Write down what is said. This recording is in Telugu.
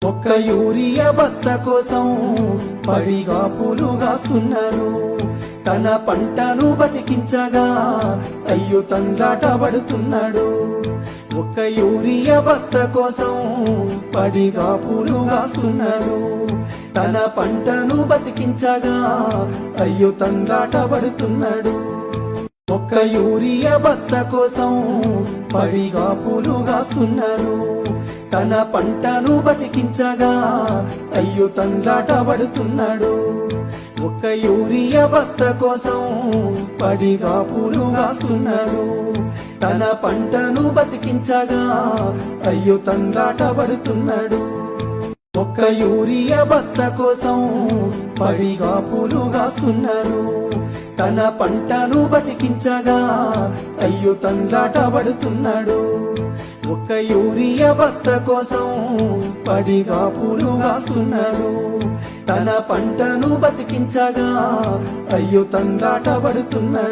ఒక్క యూరియా బత్త కోసం పడిగాపులు గాస్తున్నాడు. తన పంటను బతికించగా అయ్యో తండ్రాట పడుతున్నాడు. ఒక్క యూరియా బత్త కోసం పడిగాపులు గాస్తున్నాడు. తన పంటను బతికించగా అయ్యో తండ్రాట పడుతున్నాడు. ఒక్క యూరియా బత్త కోసం పడిగాపులు గాస్తున్నాడు. తన పంటను బతికించగా అయ్యో తండ్రాట పడుతున్నాడు. ఒక్క యూరియా బత్త కోసం పడిగాపులు గాస్తున్నాడు. తన పంటను బతికించగా అయ్యో తండ్రాట పడుతున్నాడు. ఒక్క యూరియా బత్త కోసం పడిగాపులు గాస్తున్నాడు. తన పంటను బతికించగా అయ్యో తండ్రాట పడుతున్నాడు. ఒక్క యూరియా బత్త కోసం పడిగాపులు గాస్తున్నాడు. తన పంటను బతికించగా అయ్యో తండ్రాట పడుతున్నాడు.